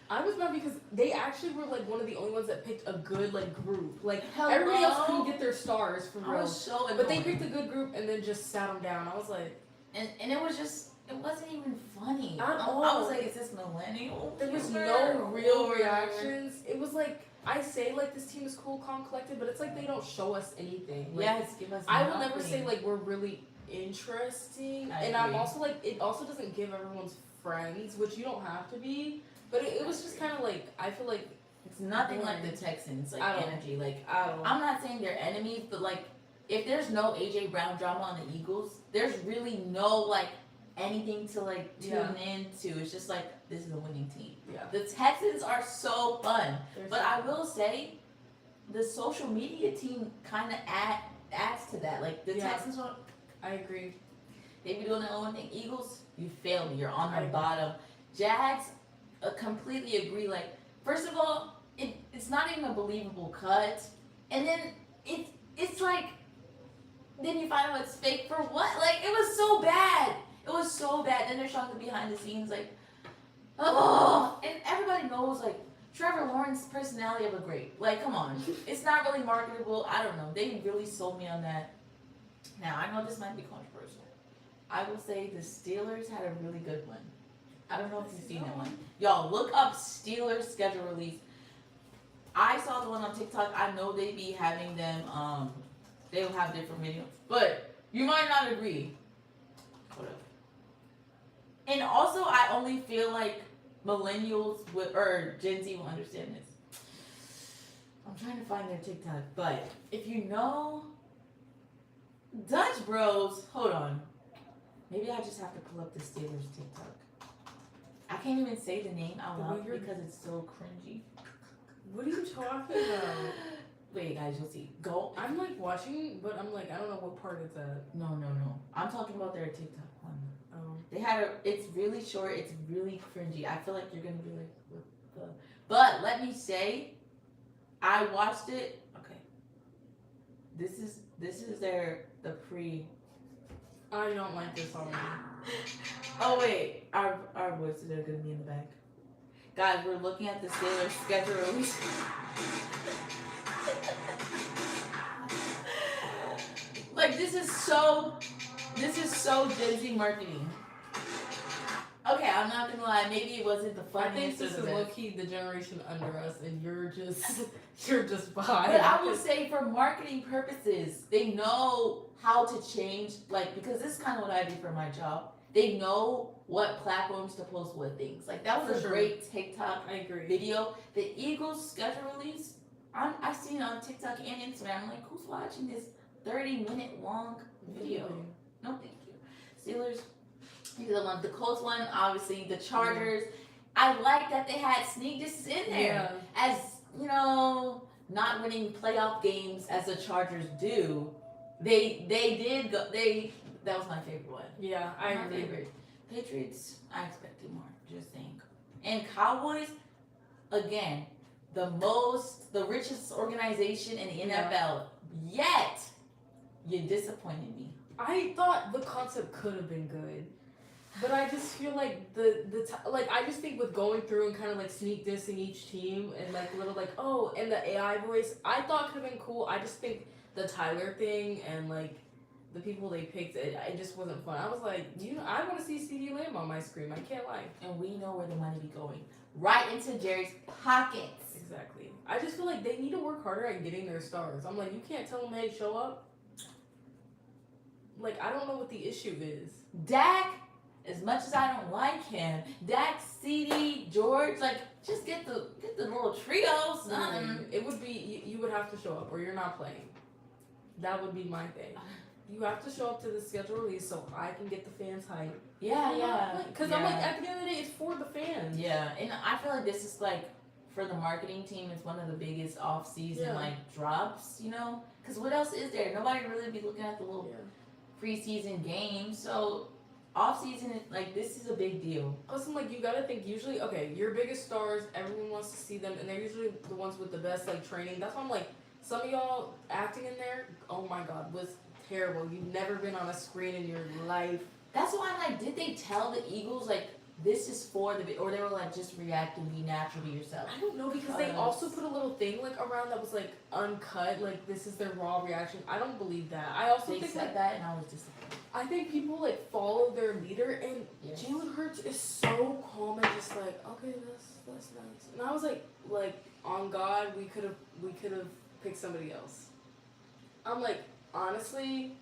I was mad because they actually were, like, one of the only ones that picked a good, like, group. Like, everybody else couldn't get their stars for real. But they picked a good group and then just sat them down. I was like... And it was just... It wasn't even funny. At all. I was like, is this millennial? There was no real reactions. It was like, I say, like, this team is cool, calm, collected, but it's like they don't show us anything. Like, yes, give us I will never say, like, we're really interesting. And I'm also, like, it also doesn't give everyone's friends, which you don't have to be. But it was just kind of, like, I feel like... It's nothing like the Texans, like, energy. Like, I'm not saying they're enemies, but, like, if there's no A.J. Brown drama on the Eagles, there's really no, like, anything to like tune into. It's just like, this is a winning team. Yeah. The Texans are so fun. But I will say, the social media team kind of adds to that. Like, the Texans are... I agree. They be doing their own thing. Eagles, you failed me. You're on the bottom. Jags, completely agree. Like, first of all, it's not even a believable cut. And then it's like, then you find out it's fake for what? Like, it was so bad. It was so bad. Then they're showing the behind the scenes, like, oh, and everybody knows, like, Trevor Lawrence's personality of a grape. Like, come on. It's not really marketable. I don't know. They really sold me on that. Now, I know this might be controversial. I will say the Steelers had a really good one. I don't know if you've seen that one. Y'all, look up Steelers schedule release. I saw the one on TikTok. I know they be having them. They'll have different videos, but you might not agree. Whatever. And also, I only feel like millennials or Gen Z will understand this. I'm trying to find their TikTok, but if you know Dutch Bros, hold on. Maybe I just have to pull up the Steelers TikTok. I can't even say the name out loud because it's so cringy. What are you talking about? Wait, guys, you'll see. Go. I'm like watching, but I'm like, I don't know what part it's at. No. I'm talking about their TikTok one. Oh. They had it's really short. It's really cringy. I feel like you're gonna be like, what the? But let me say, I watched it. Okay. This is the pre. I don't like this already. Oh wait, our voices are gonna be in the back. Guys, we're looking at the Steelers schedule. Like this is so Gen Z marketing. Okay, I'm not gonna lie. Maybe it wasn't the I think funniest. this or is the low best. key the generation under us, and you're just behind. But I would say for marketing purposes, they know how to change. Like because this is kind of what I do for my job. They know what platforms to post what things. Like that was a great TikTok I agree. video. The Eagles schedule release. I seen it on TikTok and Instagram. I'm like, who's watching this 30-minute long video? No, thank you. Steelers. The Colts one, obviously the Chargers. I like that they had sneak discs in there. As you know, not winning playoff games as the Chargers do. They did go. That was my favorite one. Yeah, I agree. Favorite. Patriots, I expected more. Just saying. And Cowboys, again, the richest organization in the NFL. Yet, you disappointed me. I thought the concept could have been good, but I just feel like I just think with going through and kind of like sneak dissing each team and like little like and the AI voice, I thought could have been cool. I just think the Tyler thing and like the people they picked, it just wasn't fun. I was like, I want to see CD Lamb on my screen. I can't lie. And we know where the money be going. Right into Jerry's pockets. Exactly. I just feel like they need to work harder at getting their stars. I'm like, you can't tell them, hey, show up. Like, I don't know what the issue is. Dak, as much as I don't like him, Dak, CD, George, like, just get the little trio, something. It would be, you would have to show up or you're not playing. That would be my thing. You have to show up to the schedule release so I can get the fans hyped. Yeah. Because I'm like, at the end of the day, it's for the fans. Yeah, and I feel like this is like, for the marketing team, it's one of the biggest off-season, like, drops, you know? Because what else is there? Nobody really be looking at the little preseason games. So, off-season, like, this is a big deal. Plus, I'm like, you gotta think, usually, okay, your biggest stars, everyone wants to see them, and they're usually the ones with the best, like, training. That's why I'm like, some of y'all acting in there, oh my god, was terrible. You've never been on a screen in your life. That's why I'm like, did they tell the Eagles, like, this is for the, or they were like, just react and be natural to yourself? I don't know, because they also put a little thing, like, around that was, like, uncut, like, this is their raw reaction. I don't believe that. I also think like that, and I was disappointed. I think people, like, follow their leader, and Jalen Hurts is so calm and just like, okay, that's nice. And I was like, on God, we could have picked somebody else. I'm like, honestly,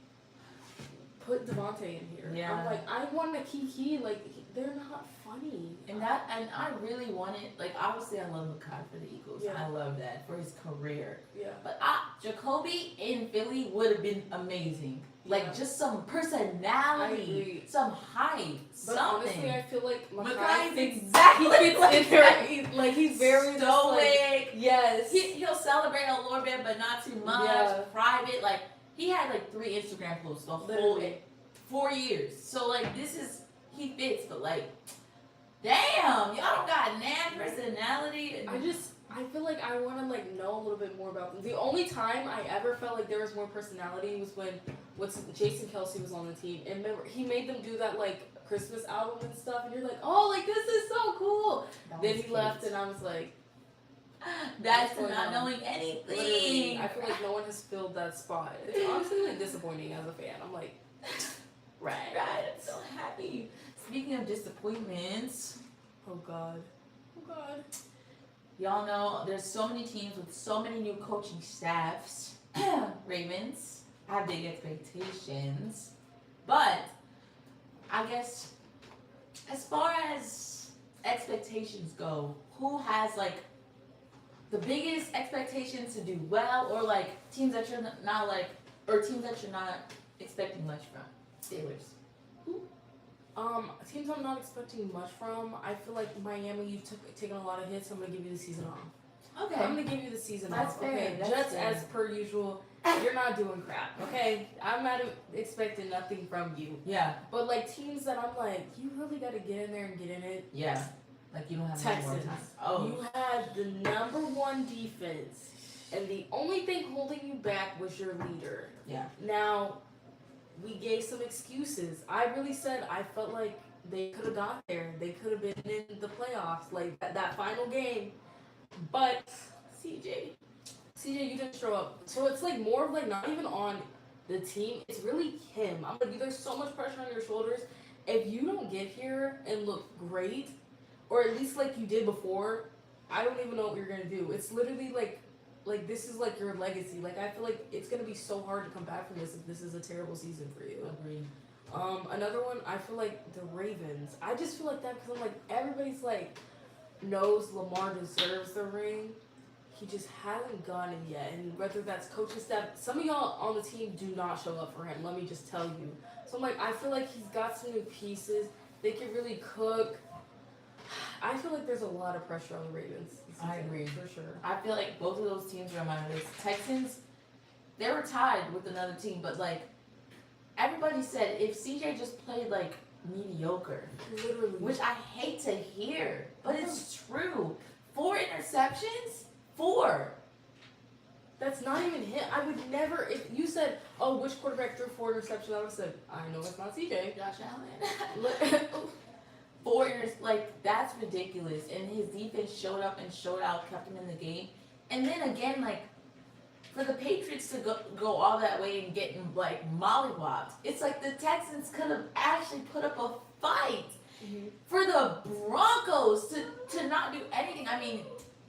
put Devontae in here. Yeah. I'm like, I want a Kiki. Like, they're not funny. And I really wanted, like, obviously I love Makai for the Eagles. Yeah. I love that for his career. Yeah. But Jacoby in Philly would have been amazing. Like, just some personality, some hype, but something. Honestly, I feel like Makai's exactly he fits in there. He's very stoic. Like, yes. He'll celebrate a little bit, but not too much. Yeah. Private. Like, he had, like, 3 Instagram posts the whole 4 years. So, like, he fits, but, like, damn, y'all don't got nan personality. I feel like I want to, like, know a little bit more about them. The only time I ever felt like there was more personality was when Jason Kelce was on the team. And remember, he made them do that, like, Christmas album and stuff. And you're like, oh, like, this is so cool. Then he left, and I was like, that's not knowing anything. Literally, I feel like no one has filled that spot. It's honestly, like, disappointing as a fan. I'm like, right. I'm so happy. Speaking of disappointments. Oh, God. Y'all know there's so many teams with so many new coaching staffs. Ravens have big expectations, but I guess as far as expectations go, who has like the biggest expectations to do well, or like teams that you're not like, or teams that you're not expecting much from? Steelers. Teams I'm not expecting much from. I feel like Miami, you've taken a lot of hits. I'm gonna give you the season off. Okay. I'm gonna give you the season That's off. fair. Okay, That's just fair. as per usual, you're not doing crap. Okay, I'm not expecting nothing from you. Yeah. But like teams that I'm like, you really gotta get in there and get in it. Yeah. Like you don't have any more Texans. time. Oh. You had the number one defense, and the only thing holding you back was your leader. Yeah. Now, we gave some excuses. I really said I felt like they could have got there. They could have been in the playoffs, like that final game. But CJ, you didn't show up. So it's like more of like not even on the team. It's really him. I'm like, there's so much pressure on your shoulders. If you don't get here and look great, or at least like you did before, I don't even know what you're gonna do. It's literally like this is like your legacy. Like I feel like it's gonna be so hard to come back from this if this is a terrible season for you. Agreed. Another one, I feel like the Ravens. I just feel like that because I'm like everybody's like knows Lamar deserves the ring. He just hasn't gotten it yet, and whether that's coaching staff, some of y'all on the team do not show up for him. Let me just tell you. So I'm like, I feel like he's got some new pieces. They can really cook. I feel like there's a lot of pressure on the Ravens. I agree. For sure. I feel like both of those teams are on my list. Texans, they were tied with another team, but like everybody said, if CJ just played like mediocre, Literally. which I hate to hear, but it's true. 4 interceptions? 4. That's not even him. I would never, if you said, oh, which quarterback threw 4 interceptions, I would have said, I know it's not CJ. Josh Allen. 4 years, like, that's ridiculous. And his defense showed up and showed out, kept him in the game. And then again, like, for the Patriots to go all that way and get, like, mollywopped, it's like the Texans could have actually put up a fight. Mm-hmm. For the Broncos to not do anything. I mean,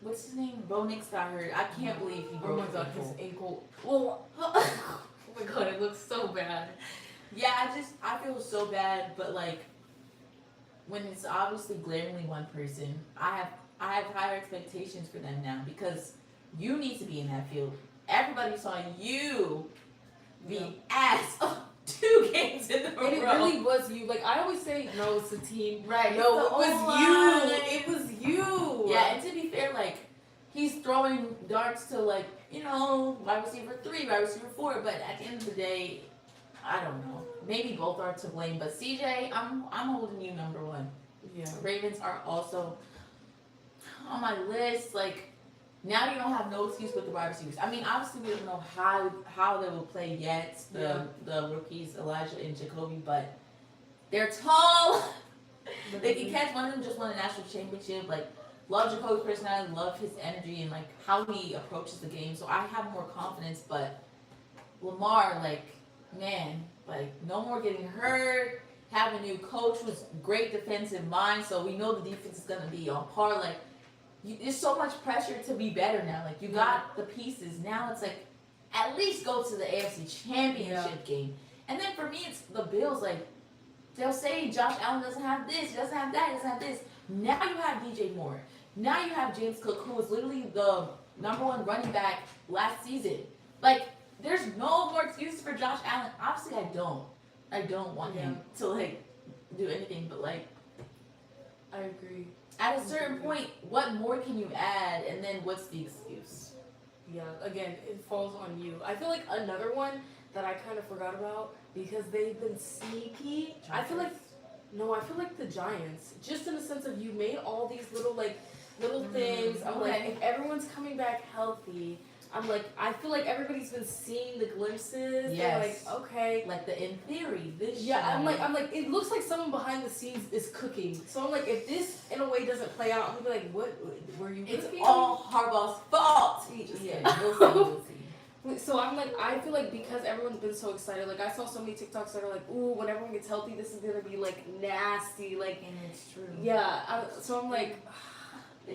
what's his name? Bo Nix got hurt. I can't believe he Oh broke my god, his his ankle. Well, oh my god, it looks so bad. Yeah, I feel so bad, but like, when it's obviously glaringly one person, I have higher expectations for them now because you need to be in that field. Everybody saw you be ass 2 games in a row. And it really was you. Like, I always say, no, it's the team. Right. No, it it was you. It was you. Yeah, and to be fair, like, he's throwing darts to, like, you know, wide receiver 3, wide receiver 4, but at the end of the day, I don't know. Maybe both are to blame, but CJ, I'm holding you number 1. Yeah. Ravens are also on my list. Like, now you don't have no excuse with the wide receivers. I mean, obviously we don't know how they will play yet, the rookies, Elijah and Jacoby, but they're tall. They can catch. One of them just won a national championship. Like, love Jacoby's personality, love his energy, and like how he approaches the game. So I have more confidence. But Lamar, like, man, like, no more getting hurt. Have a new coach with great defensive mind, so we know the defense is gonna be on par. Like, there's so much pressure to be better now. Like, you got the pieces. Now it's like, at least go to the AFC Championship game. And then for me, it's the Bills. Like, they'll say Josh Allen doesn't have this, he doesn't have that, he doesn't have this. Now you have DJ Moore. Now you have James Cook, who was literally the number 1 running back last season. Like, there's no more excuses for Josh Allen. Obviously, I don't want him to, like, do anything, but, like, I agree. at a certain point, what more can you add, and then what's the excuse? Yeah, again, it falls on you. I feel like another one that I kind of forgot about because they've been sneaky. I feel like the Giants, just in the sense of you made all these little things. I'm like, if everyone's coming back healthy, I'm like, I feel like everybody's been seeing the glimpses. Yes. They're like, okay. Like the in theory, this. Yeah, I'm like, it looks like someone behind the scenes is cooking. So I'm like, if this in a way doesn't play out, I'm gonna be like, what were you? It's cooking? all Harbaugh's fault. We'll see. So I'm like, I feel like because everyone's been so excited, like I saw so many TikToks that are like, ooh, when everyone gets healthy, this is gonna be like nasty, like. And it's true. Yeah. So I'm like,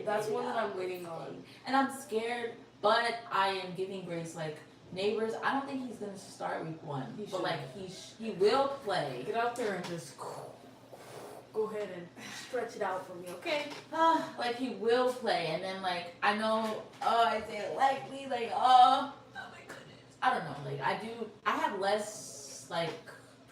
That's one that I'm waiting on. And I'm scared, but I am giving grace. Like, Neighbors, I don't think he's going to start week 1. But, like, he will play. Get out there and just go ahead and stretch it out for me, okay? Like, he will play. And then, like, I know, I say it likely, like, oh my goodness. I don't know. Like, I have less, like,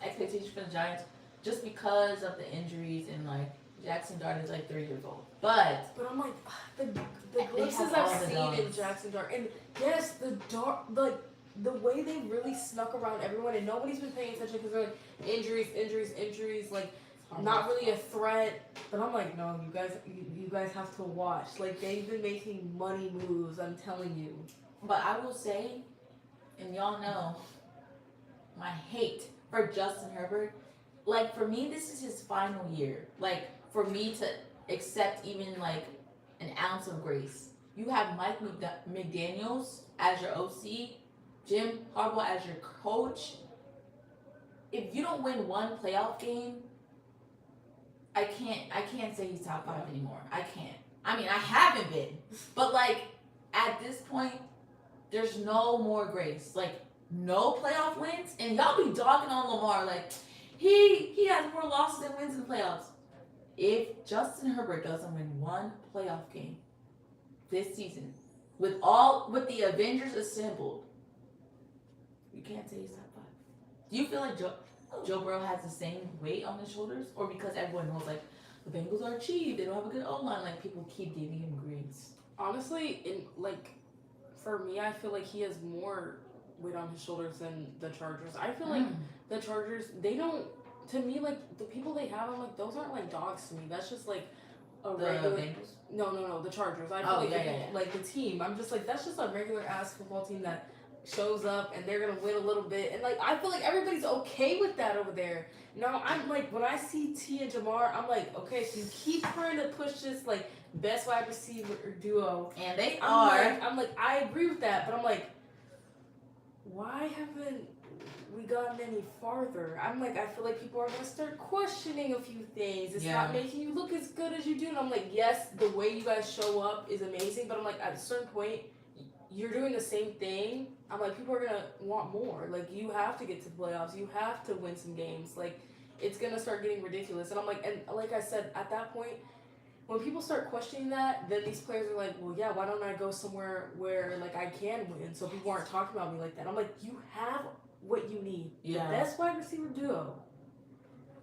expectations for the Giants just because of the injuries and, like, Jackson Dart is like 3 years old. But I'm like, the glimpses I've seen in Jackson Dart, and yes, the Dart, like, the way they really snuck around everyone, and nobody's been paying attention because they're like, injuries, like, not really a threat. But I'm like, no, you guys have to watch. Like, they've been making money moves, I'm telling you. But I will say, and y'all know, my hate for Justin Herbert, like, for me, this is his final year. Like, for me to accept even, like, an ounce of grace. You have Mike McDaniels as your OC, Jim Harbaugh as your coach. If you don't win one playoff game, I can't say he's top 5 anymore. I can't. I mean, I haven't been. But, like, at this point, there's no more grace. Like, no playoff wins. And y'all be dogging on Lamar. Like, he has more losses than wins in the playoffs. If Justin Herbert doesn't win one playoff game this season, with the Avengers assembled, you can't say he's top 5. Do you feel like Joe Burrow has the same weight on his shoulders? Or because everyone knows, like, the Bengals are cheap, they don't have a good O-line, like, people keep giving him grades? Honestly, for me, I feel like he has more weight on his shoulders than the Chargers. I feel like the Chargers, they don't, to me, like, the people they have, I'm like, those aren't like dogs to me. That's just like a regular. The Bengals? No, the Chargers. I feel like the team. I'm just like, that's just a regular ass football team that shows up and they're gonna win a little bit, and like, I feel like everybody's okay with that over there. Now I'm like, when I see T and Jamar, I'm like, okay, so you keep trying to push this like best wide receiver duo, and they I'm like, I agree with that, but I'm like, why haven't we gotten any farther? I'm like, I feel like people are gonna start questioning a few things. It's not making you look as good as you do, and I'm like, yes, the way you guys show up is amazing, but I'm like, at a certain point, you're doing the same thing. I'm like, people are gonna want more. Like, you have to get to the playoffs. You have to win some games. Like, it's gonna start getting ridiculous. And I'm like, and like I said, at that point, when people start questioning that, then these players are like, well, yeah, why don't I go somewhere where, like, I can win, so people aren't talking about me like that. I'm like, you have what you need. Yeah. The best wide receiver duo.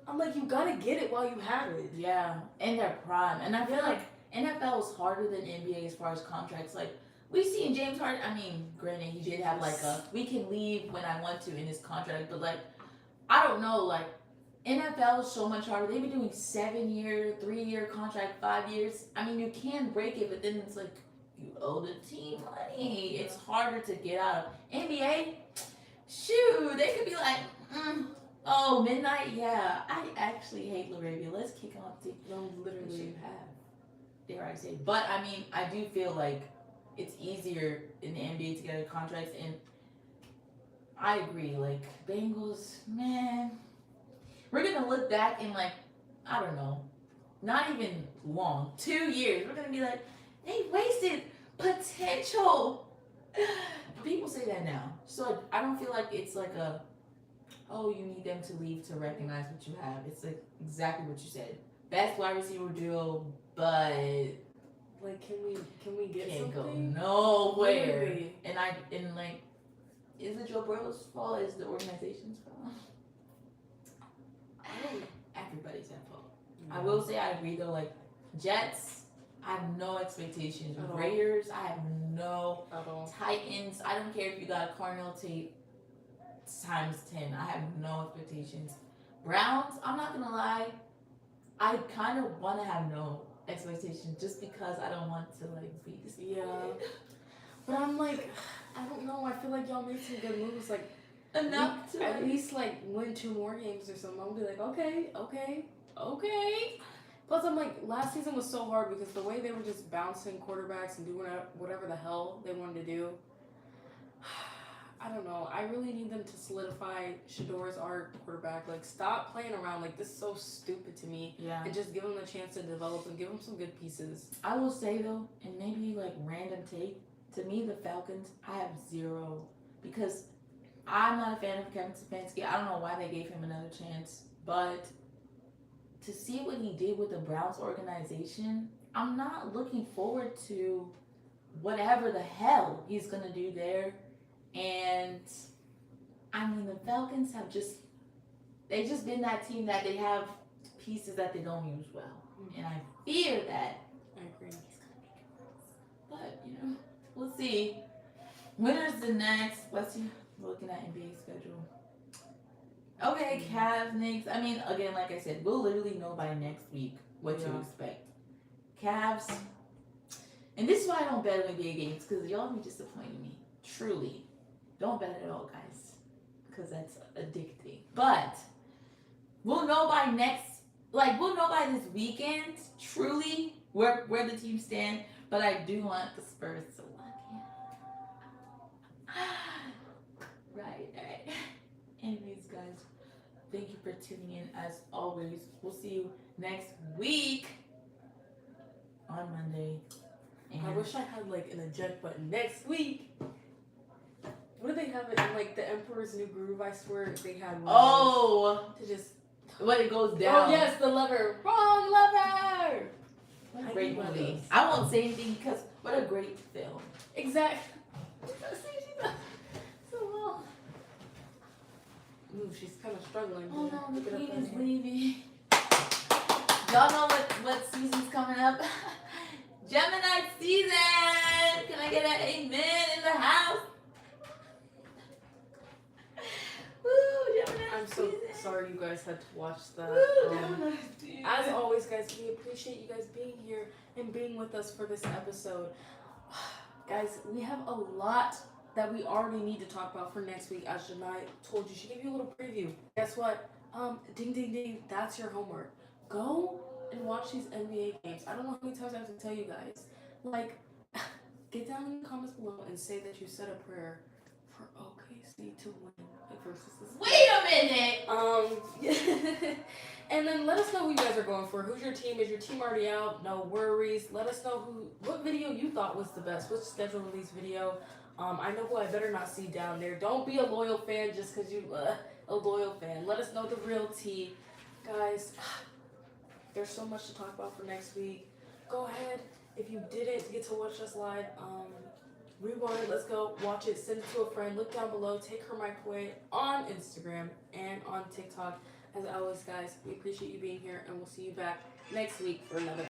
I'm like, you gotta get it while you have it. Yeah, in their prime. And I feel like NFL is harder than NBA as far as contracts. Like, we see in James Harden, I mean, granted, he did have, like, we can leave when I want to in his contract, but, like, I don't know, like, NFL is so much harder. They be doing 7-year, 3-year contract, 5 years. I mean, you can break it, but then it's like, you owe the team money. It's harder to get out of. NBA, shoot, they could be like, oh, midnight, yeah, I actually hate LaRavia. Let's kick him off the team. No, literally. You have, dare I say. But, I mean, I do feel like it's easier in the NBA to get a contract, and I agree, like, Bengals, man, we're gonna look back in, like, I don't know, not even long, 2 years, we're gonna be like, they wasted potential. People say that now, so I don't feel like it's like oh, you need them to leave to recognize what you have. It's like exactly what you said, best wide receiver duo, but like, can we get can't something? go nowhere. Literally. And like, is it Joe Burrow's fault? Is the organization's fault? Everybody's at fault. I will say I agree though. Like, Jets, I have no expectations. Raiders, I have no. Titans, I don't care if you got Carnell tape times 10. I have no expectations. Browns, I'm not gonna lie, I kind of want to have no expectations just because I don't want to like be disappointed. Yeah. But I'm like, I don't know. I feel like y'all made some good moves. Like, enough to at least like win 2 more games or something. I'll be like, okay. Plus, I'm like, last season was so hard because the way they were just bouncing quarterbacks and doing whatever the hell they wanted to do. I don't know. I really need them to solidify Shador's our quarterback. Like, stop playing around. Like, this is so stupid to me. Yeah. And just give him a chance to develop and give him some good pieces. I will say though, and maybe like random take, to me the Falcons, I have zero because I'm not a fan of Kevin Stefanski. I don't know why they gave him another chance, but to see what he did with the Browns organization, I'm not looking forward to whatever the hell he's gonna do there. And I mean, the Falcons have they've just been that team that they have pieces that they don't use well. And I fear that I agree. he's gonna make it worse. But, you know, we'll see. Winner's the next. Let's see. We're looking at NBA schedule. Okay, Cavs, Knicks. I mean, again, like I said, we'll literally know by next week what to expect. Cavs. And this is why I don't bet NBA games, because y'all be disappointing me. Truly. Don't bet at all, guys. Because that's addicting. But we'll know by we'll know by this weekend, truly, where the teams stand. But I do want the Spurs to lock in. Right. Anyways, guys, thank you for tuning in as always. We'll see you next week on Monday. And I wish I had like an eject button next week. What do they have it in like the Emperor's New Groove? I swear they had one. To just when it goes down. Oh yes, the lever. Wrong lever. What a great movie. I won't say anything because what a great film. Exactly. So well. Ooh, she's kind of struggling. Oh no, the queen is leaving. Y'all know what season's coming up? Gemini season! Can I get an amen in the house? Woo, Gemini I'm so season. sorry you guys had to watch that. Woo, Gemini season. As always, guys, we appreciate you guys being here and being with us for this episode. Guys, we have a lot that we already need to talk about for next week. As Janai told you, she gave you a little preview. Guess what? Ding, ding, ding. That's your homework. Go and watch these NBA games. I don't know how many times I have to tell you guys. Like, get down in the comments below and say that you said a prayer for OKC to win versus the Spurs. Wait a minute! And then let us know who you guys are going for. Who's your team? Is your team already out? No worries. Let us know what video you thought was the best. Which schedule release video? I know who I better not see down there. Don't be a loyal fan just because you a loyal fan. Let us know the real tea. Guys, there's so much to talk about for next week. Go ahead. If you didn't get to watch us live, rewind it. Let's go. Watch it. Send it to a friend. Look down below. Take her microwave on Instagram and on TikTok. As always, guys, we appreciate you being here, and we'll see you back next week for another